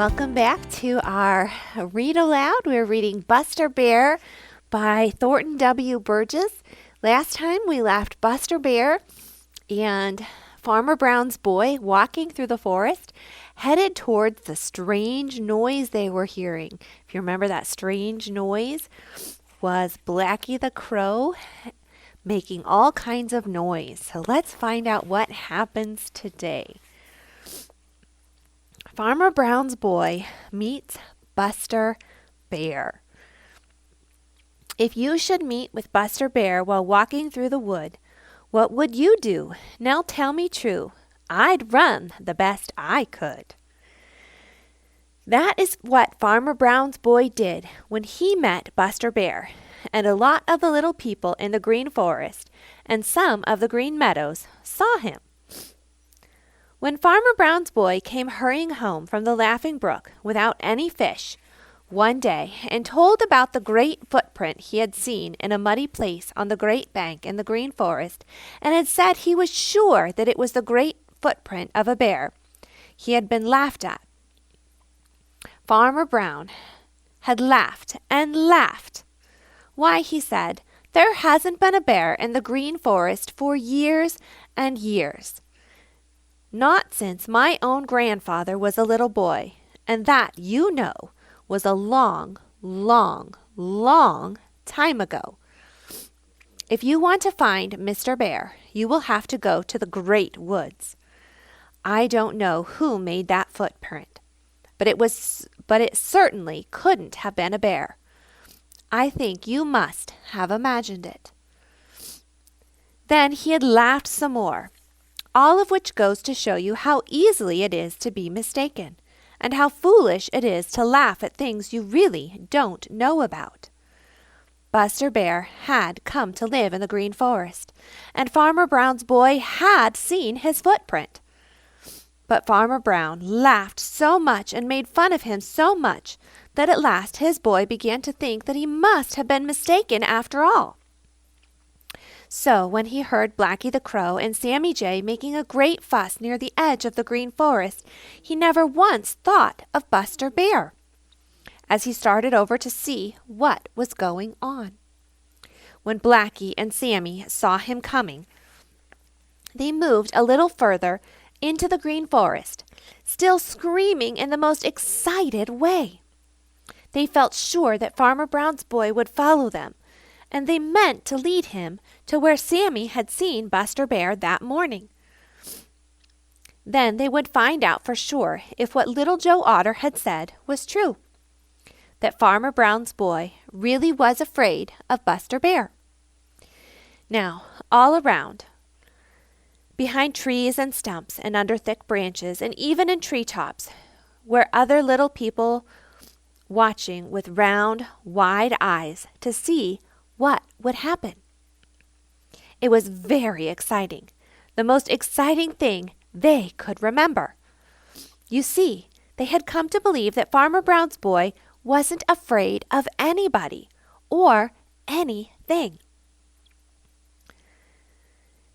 Welcome back to our read aloud. We're reading Buster Bear by Thornton W. Burgess. Last time we left Buster Bear and Farmer Brown's boy walking through the forest, headed towards the strange noise they were hearing. If you remember, that strange noise was Blacky the Crow making all kinds of noise. So let's find out what happens today. Farmer Brown's boy meets Buster Bear. If you should meet with Buster Bear while walking through the wood, what would you do? Now tell me true. I'd run the best I could. That is what Farmer Brown's boy did when he met Buster Bear, and a lot of the little people in the Green Forest and some of the Green Meadows saw him. When Farmer Brown's boy came hurrying home from the Laughing Brook without any fish one day and told about the great footprint he had seen in a muddy place on the Great Bank in the Green Forest and had said he was sure that it was the great footprint of a bear, he had been laughed at. Farmer Brown had laughed and laughed. Why, he said, there hasn't been a bear in the Green Forest for years and years. Not since my own grandfather was a little boy, and that, you know, was a long, long, long time ago. If you want to find Mr. Bear, you will have to go to the great woods. I don't know who made that footprint, but it certainly couldn't have been a bear. I think you must have imagined it. Then he had laughed some more, all of which goes to show you how easily it is to be mistaken, and how foolish it is to laugh at things you really don't know about. Buster Bear had come to live in the Green Forest, and Farmer Brown's boy had seen his footprint. But Farmer Brown laughed so much and made fun of him so much that at last his boy began to think that he must have been mistaken after all. So when he heard Blacky the Crow and Sammy Jay making a great fuss near the edge of the Green Forest, he never once thought of Buster Bear as he started over to see what was going on. When Blacky and Sammy saw him coming, they moved a little further into the Green Forest, still screaming in the most excited way. They felt sure that Farmer Brown's boy would follow them, and they meant to lead him to where Sammy had seen Buster Bear that morning. Then they would find out for sure if what Little Joe Otter had said was true, that Farmer Brown's boy really was afraid of Buster Bear. Now, all around, behind trees and stumps and under thick branches and even in treetops, were other little people watching with round, wide eyes to see what would happen. It was very exciting, the most exciting thing they could remember. You see, they had come to believe that Farmer Brown's boy wasn't afraid of anybody or anything.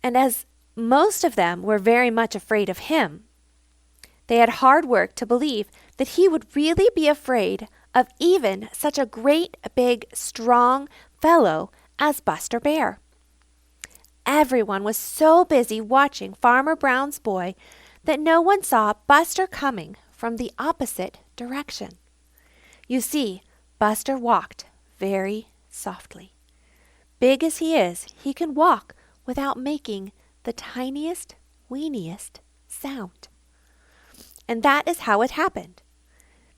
And as most of them were very much afraid of him, they had hard work to believe that he would really be afraid of even such a great, big, strong fellow as Buster Bear. Everyone was so busy watching Farmer Brown's boy that no one saw Buster coming from the opposite direction. You see, Buster walked very softly. Big as he is, he can walk without making the tiniest, weeniest sound. And that is how it happened,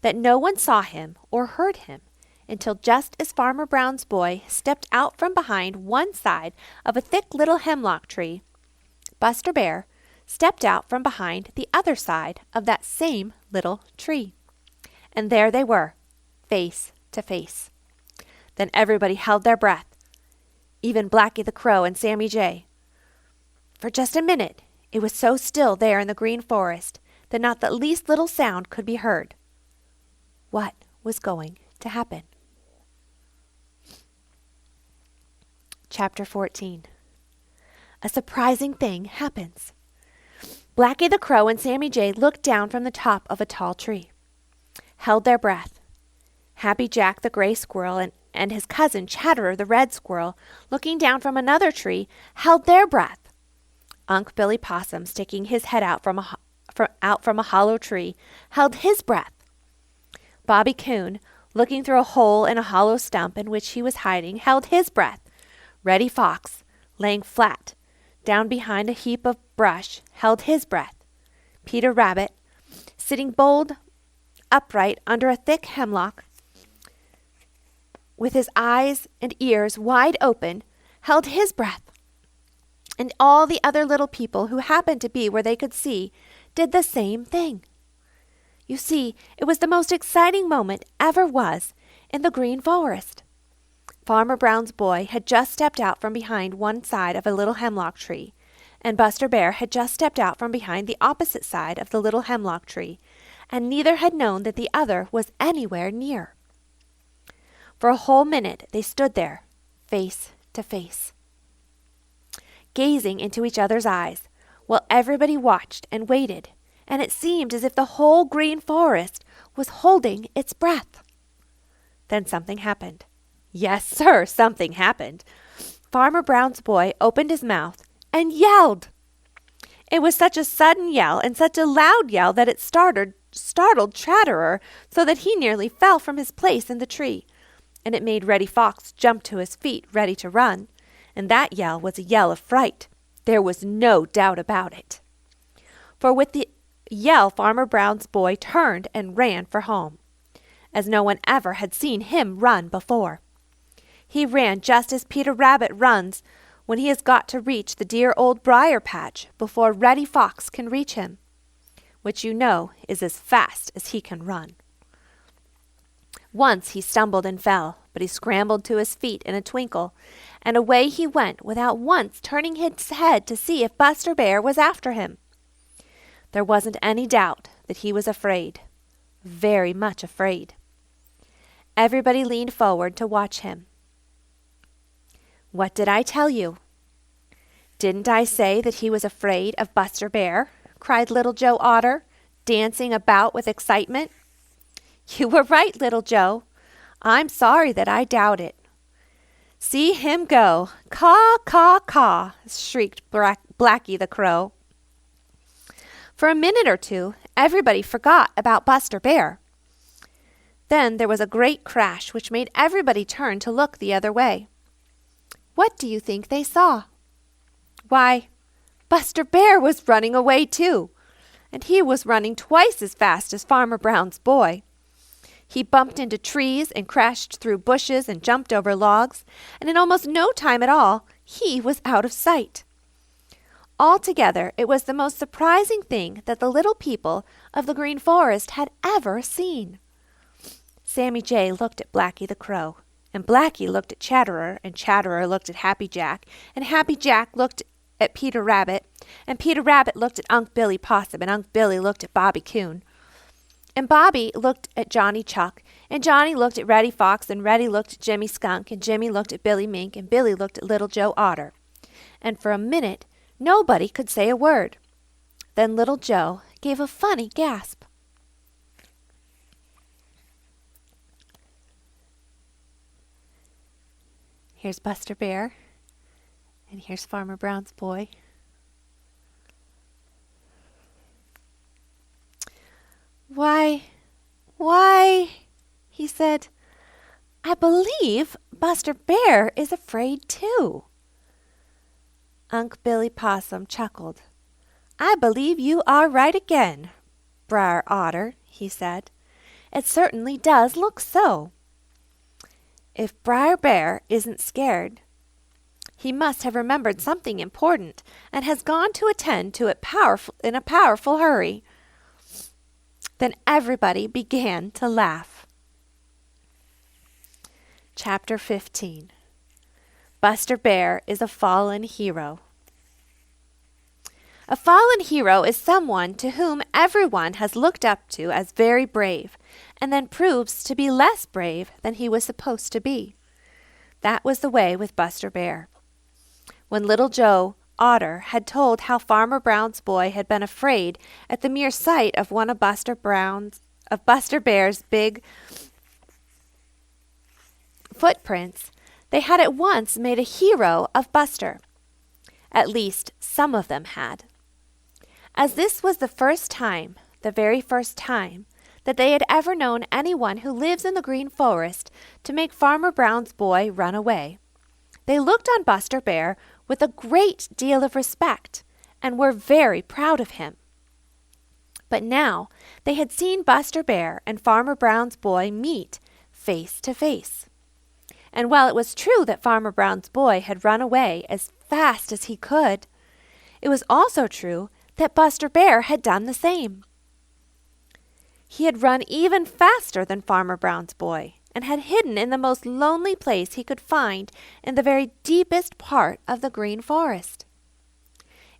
that no one saw him or heard him until just as Farmer Brown's boy stepped out from behind one side of a thick little hemlock tree, Buster Bear stepped out from behind the other side of that same little tree. And there they were, face to face. Then everybody held their breath, even Blacky the Crow and Sammy Jay. For just a minute, it was so still there in the Green Forest that not the least little sound could be heard. What was going to happen? Chapter 14. A surprising thing happens. Blacky the Crow and Sammy Jay looked down from the top of a tall tree. held their breath. Happy Jack the Gray Squirrel and his cousin Chatterer the Red Squirrel, looking down from another tree, held their breath. Unc' Billy Possum, sticking his head out from a hollow tree, held his breath. Bobby Coon, looking through a hole in a hollow stump in which he was hiding, held his breath. Reddy Fox, laying flat down behind a heap of brush, held his breath. Peter Rabbit, sitting bolt upright under a thick hemlock, with his eyes and ears wide open, held his breath. And all the other little people who happened to be where they could see did the same thing. You see, it was the most exciting moment ever was in the Green Forest. Farmer Brown's boy had just stepped out from behind one side of a little hemlock tree, and Buster Bear had just stepped out from behind the opposite side of the little hemlock tree, and neither had known that the other was anywhere near. For a whole minute they stood there, face to face, gazing into each other's eyes, while everybody watched and waited, and it seemed as if the whole Green Forest was holding its breath. Then something happened. Yes, sir, something happened. Farmer Brown's boy opened his mouth and yelled. It was such a sudden yell and such a loud yell that it startled Chatterer so that he nearly fell from his place in the tree, and it made Reddy Fox jump to his feet ready to run, and that yell was a yell of fright. There was no doubt about it. For with the yell, Farmer Brown's boy turned and ran for home, as no one ever had seen him run before. He ran just as Peter Rabbit runs when he has got to reach the dear old briar patch before Reddy Fox can reach him, which you know is as fast as he can run. Once he stumbled and fell, but he scrambled to his feet in a twinkle, and away he went without once turning his head to see if Buster Bear was after him. There wasn't any doubt that he was afraid, very much afraid. Everybody leaned forward to watch him. What did I tell you? Didn't I say that he was afraid of Buster Bear? Cried Little Joe Otter, dancing about with excitement. You were right, Little Joe. I'm sorry that I doubted. See him go! Caw, caw, caw! Shrieked Blacky the Crow. For a minute or two, everybody forgot about Buster Bear. Then there was a great crash which made everybody turn to look the other way. What do you think they saw? Why, Buster Bear was running away too, and he was running twice as fast as Farmer Brown's boy. He bumped into trees and crashed through bushes and jumped over logs, and in almost no time at all, he was out of sight. Altogether, it was the most surprising thing that the little people of the Green Forest had ever seen. Sammy Jay looked at Blacky the Crow, and Blacky looked at Chatterer, and Chatterer looked at Happy Jack, and Happy Jack looked at Peter Rabbit, and Peter Rabbit looked at Unc' Billy Possum, and Unc' Billy looked at Bobby Coon. And Bobby looked at Johnny Chuck, and Johnny looked at Reddy Fox, and Reddy looked at Jimmy Skunk, and Jimmy looked at Billy Mink, and Billy looked at Little Joe Otter. And for a minute, nobody could say a word. Then Little Joe gave a funny gasp. Here's Buster Bear, and here's Farmer Brown's boy. Why, he said, I believe Buster Bear is afraid too. Unc' Billy Possum chuckled. I believe you are right again, Briar Otter, he said. It certainly does look so. If Briar Bear isn't scared, he must have remembered something important and has gone to attend to it in a powerful hurry. Then everybody began to laugh. Chapter 15. Buster Bear is a fallen hero. A fallen hero is someone to whom everyone has looked up to as very brave, and then proves to be less brave than he was supposed to be. That was the way with Buster Bear. When Little Joe Otter had told how Farmer Brown's boy had been afraid at the mere sight of one of Buster of Buster Bear's big footprints, they had at once made a hero of Buster. At least some of them had. As this was the very first time, that they had ever known anyone who lives in the Green Forest to make Farmer Brown's boy run away, they looked on Buster Bear with a great deal of respect and were very proud of him. But now they had seen Buster Bear and Farmer Brown's boy meet face to face. And while it was true that Farmer Brown's boy had run away as fast as he could, it was also true that Buster Bear had done the same. He had run even faster than Farmer Brown's boy and had hidden in the most lonely place he could find in the very deepest part of the Green Forest.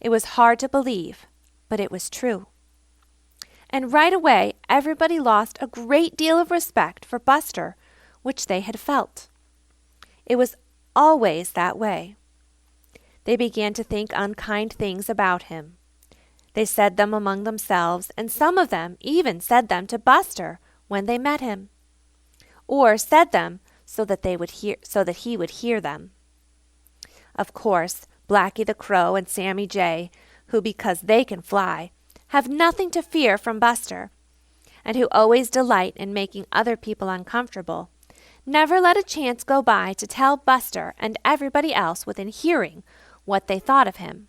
It was hard to believe, but it was true. And right away everybody lost a great deal of respect for Buster, which they had felt. It was always that way. They began to think unkind things about him. They said them among themselves, and some of them even said them to Buster when they met him, or said them so that he would hear them. Of course, Blacky the Crow and Sammy Jay, who, because they can fly, have nothing to fear from Buster, and who always delight in making other people uncomfortable, never let a chance go by to tell Buster and everybody else within hearing what they thought of him.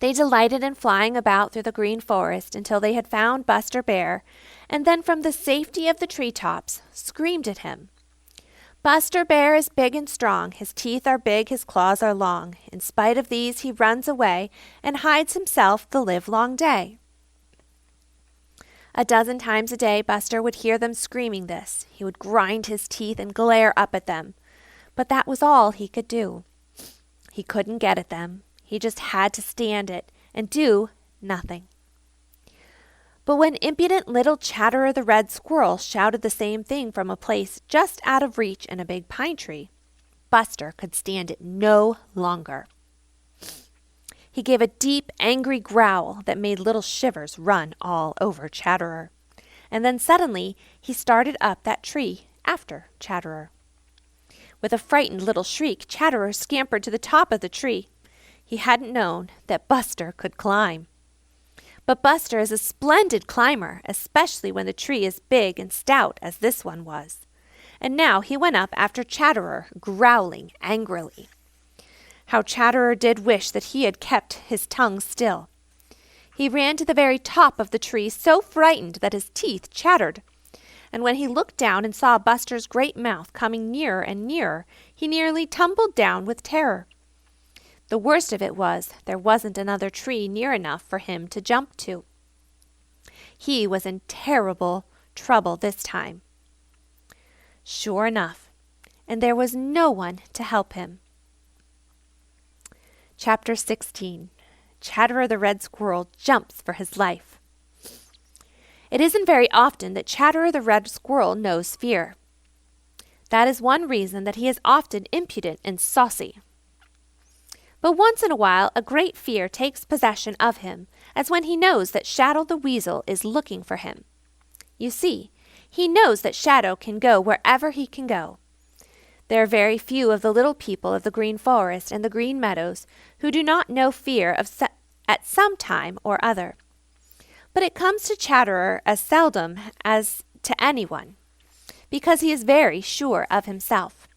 They delighted in flying about through the Green Forest until they had found Buster Bear, and then from the safety of the treetops screamed at him. Buster Bear is big and strong. His teeth are big, his claws are long. In spite of these, he runs away and hides himself the livelong day. A dozen times a day, Buster would hear them screaming this. He would grind his teeth and glare up at them. But that was all he could do. He couldn't get at them. He just had to stand it and do nothing. But when impudent little Chatterer the Red Squirrel shouted the same thing from a place just out of reach in a big pine tree, Buster could stand it no longer. He gave a deep, angry growl that made little shivers run all over Chatterer. And then suddenly he started up that tree after Chatterer. With a frightened little shriek, Chatterer scampered to the top of the tree. He hadn't known that Buster could climb. But Buster is a splendid climber, especially when the tree is big and stout as this one was. And now he went up after Chatterer, growling angrily. How Chatterer did wish that he had kept his tongue still. He ran to the very top of the tree, so frightened that his teeth chattered. And when he looked down and saw Buster's great mouth coming nearer and nearer, he nearly tumbled down with terror. The worst of it was, there wasn't another tree near enough for him to jump to. He was in terrible trouble this time. Sure enough, and there was no one to help him. Chapter 16. Chatterer the Red Squirrel jumps for his life. It isn't very often that Chatterer the Red Squirrel knows fear. That is one reason that he is often impudent and saucy. But once in a while a great fear takes possession of him, as when he knows that Shadow the Weasel is looking for him. You see, he knows that Shadow can go wherever he can go. There are very few of the little people of the Green Forest and the Green Meadows who do not know fear at some time or other. But it comes to Chatterer as seldom as to anyone, because he is very sure of himself,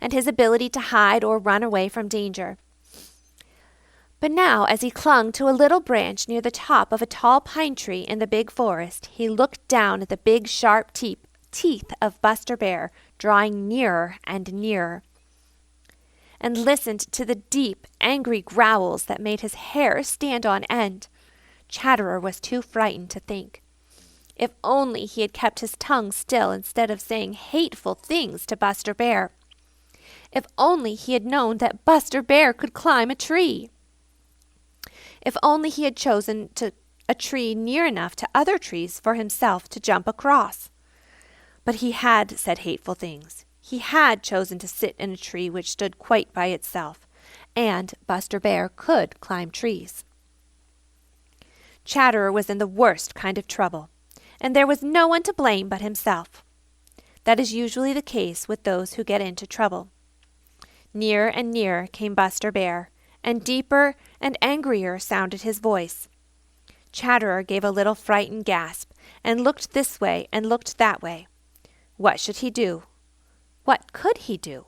and his ability to hide or run away from danger. But now, as he clung to a little branch near the top of a tall pine tree in the big forest, he looked down at the big sharp teeth of Buster Bear drawing nearer and nearer, and listened to the deep, angry growls that made his hair stand on end. Chatterer was too frightened to think. If only he had kept his tongue still instead of saying hateful things to Buster Bear. If only he had known that Buster Bear could climb a tree. If only he had chosen a tree near enough to other trees for himself to jump across. But he had said hateful things. He had chosen to sit in a tree which stood quite by itself, and Buster Bear could climb trees. Chatterer was in the worst kind of trouble, and there was no one to blame but himself. That is usually the case with those who get into trouble. Nearer and nearer came Buster Bear, and deeper and angrier sounded his voice. Chatterer gave a little frightened gasp, and looked this way and looked that way. What should he do? What could he do?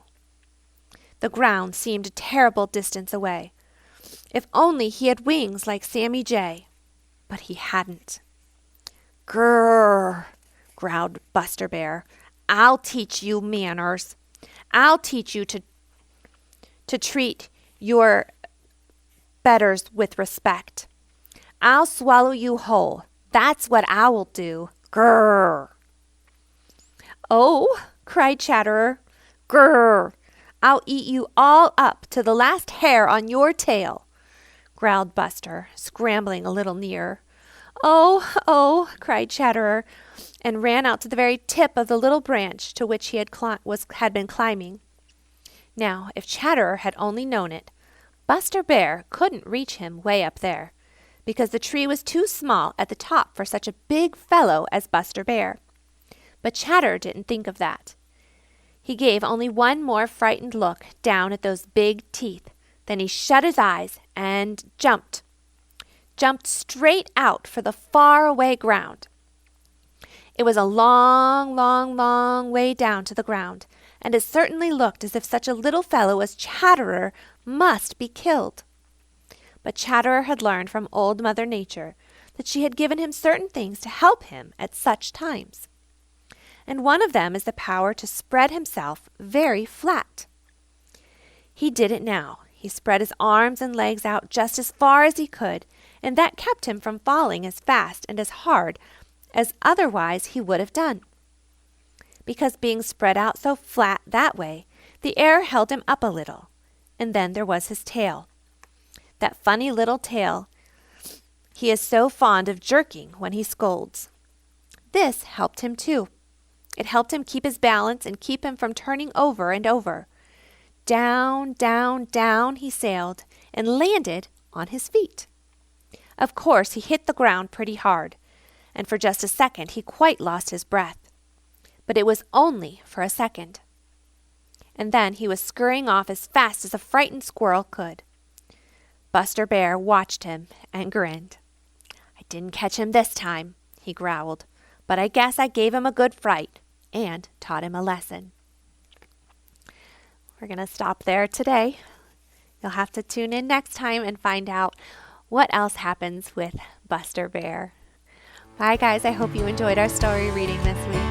The ground seemed a terrible distance away. If only he had wings like Sammy Jay. But he hadn't. "Grrr," growled Buster Bear. "I'll teach you manners. I'll teach you to treat your betters with respect. I'll swallow you whole. That's what I will do. Grrr." "Oh," cried Chatterer. "Grrr. I'll eat you all up to the last hair on your tail," growled Buster, scrambling a little nearer. "Oh, oh," cried Chatterer, and ran out to the very tip of the little branch to which he had been climbing. Now, if Chatterer had only known it, Buster Bear couldn't reach him way up there, because the tree was too small at the top for such a big fellow as Buster Bear. But Chatterer didn't think of that. He gave only one more frightened look down at those big teeth. Then he shut his eyes and jumped straight out for the far-away ground. It was a long, long, long way down to the ground, and it certainly looked as if such a little fellow as Chatterer must be killed. But Chatterer had learned from Old Mother Nature that she had given him certain things to help him at such times. And one of them is the power to spread himself very flat. He did it now. He spread his arms and legs out just as far as he could, and that kept him from falling as fast and as hard as otherwise he would have done. Because being spread out so flat that way, the air held him up a little. And then there was his tail. That funny little tail he is so fond of jerking when he scolds. This helped him too. It helped him keep his balance and keep him from turning over and over. Down, down, down he sailed and landed on his feet. Of course, he hit the ground pretty hard, and for just a second he quite lost his breath. But it was only for a second. And then he was scurrying off as fast as a frightened squirrel could. Buster Bear watched him and grinned. "I didn't catch him this time," he growled, "but I guess I gave him a good fright and taught him a lesson." We're going to stop there today. You'll have to tune in next time and find out what else happens with Buster Bear. Bye, guys. I hope you enjoyed our story reading this week.